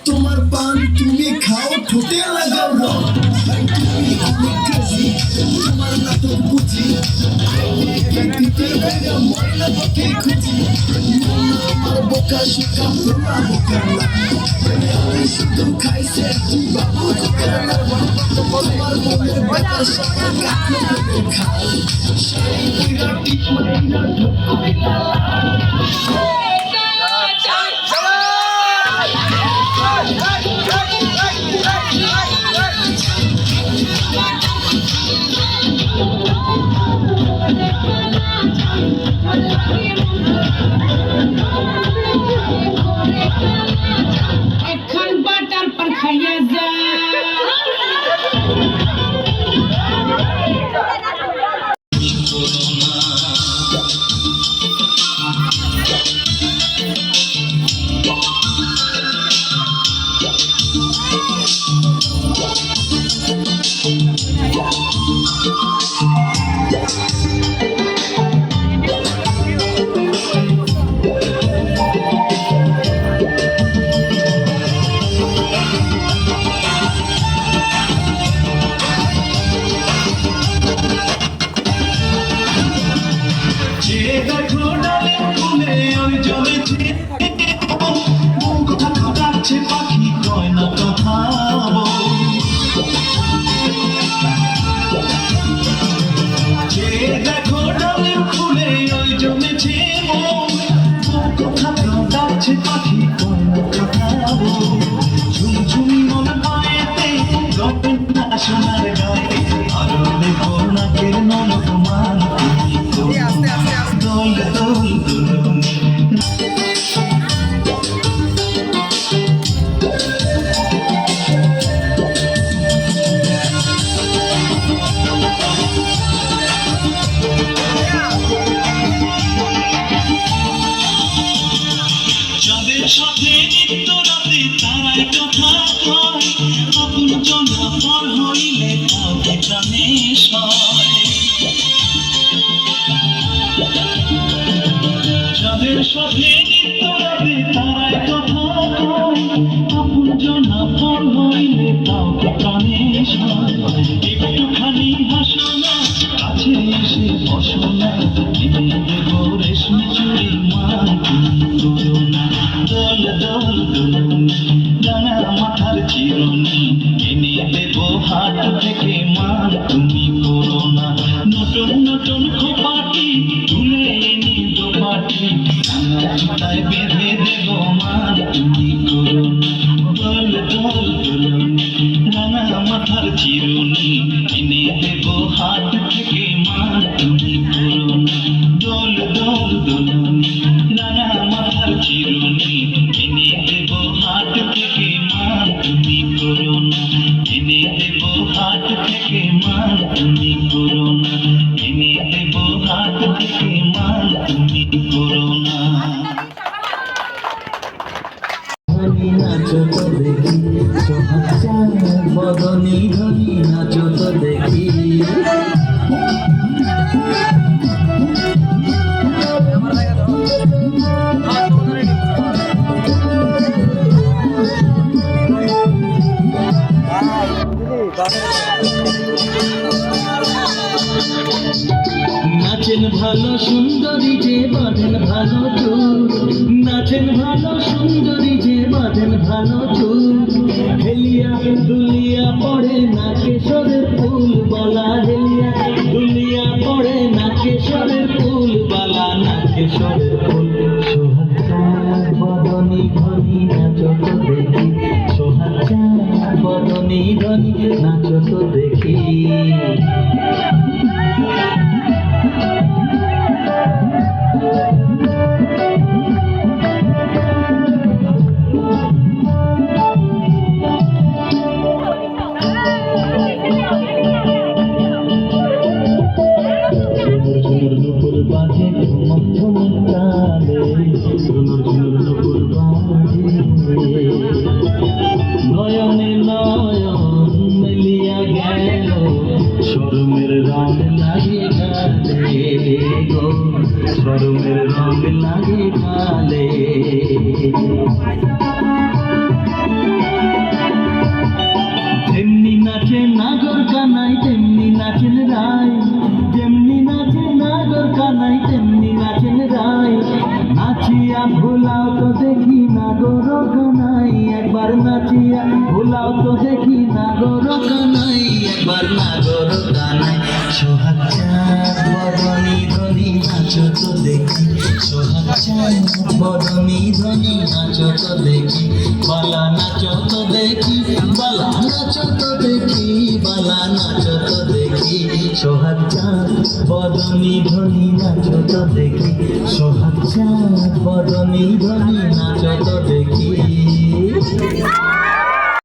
তোমার পান তুমি খাও ঠোঁটে লাগাও রং তুমি অনেক কাজী তোমার নাটক বুঝি ময়না পথে খুঁজি আমার বোকা শুকা তোমার বোকা আমি শুধু খাইছে বাবু তোমার মনের বেকার সবাই কাকে খাও টিপ মাইনা এখন বাটার পর খাইয়া যা একটুখানি হাসো না কাছে এসে বসো না দেবো রেশমি চুরি মান করো না দোল দোল দুলুনি রাঙা মাথার চিরুনি এনে দেবো হাত থেকে মান তুমি করো না নতুন নতুন খোপাটি তুলে এনে দোপাটি রাঙা জুতায় বেঁধে দেবো মান তুমি করো না দোল দোল দুলুনি রাঙা মাথার চিরুনি এনে দেবো হাত থেকে মান তুমি করো না দোল দোল দুলুনি রাঙা মাথার চিরুনি এনে দেবো হাত থেকে মান তুমি করো না এনে দেবো হাত থেকে মান তুমি করো না এনে দেবো হাত থেকে মান তুমি করো না ঝুলানো চুল হেলিয়া দুলিয়া পড়ে না কেশরের ফুল বালা হেলিয়া দুলিয়া পড়ে না কেশরের ফুল বালা না কেশরের ফুল সোহাগ বদনী ধনী নাচো তো দেখি সোহাগ বদনী ধনী নাচো তো দেখি ঝুনুর নুপুর বাজে ঠুমক ঠুমক তালে ঝুনুর নুপুর বাজে নয়নে নয়ন মেলিয়া গেল শরমের রং লাগে গালে গো শরমের রং লাগে গালে তেমনি নাচে নাগর কানাই তেমনি নাচেন রায় তেমনি নাচে নাগর কানাই তেমনি নাচেন রায় নাচিয়া ভোলাও তো দেখি নাগর কানাই একবার নাচিয়া ভোলাও তো দেখি নাগর কানাই একবার নাগর কানাই সোহাগ চাঁদ বদনী ধনী নাচো তো দেখি সোহাগ চাঁদ বদনী ধনী নাচো তো দেখি বালা নাচো তো দেখি বালা নাচো তো দেখি বালা নাচো তো দেখি সোহাগ চাঁদ বদনী ধনী নাচো তো দেখি সোহাগ চাঁদ বদনী ধনী নাচো তো দেখি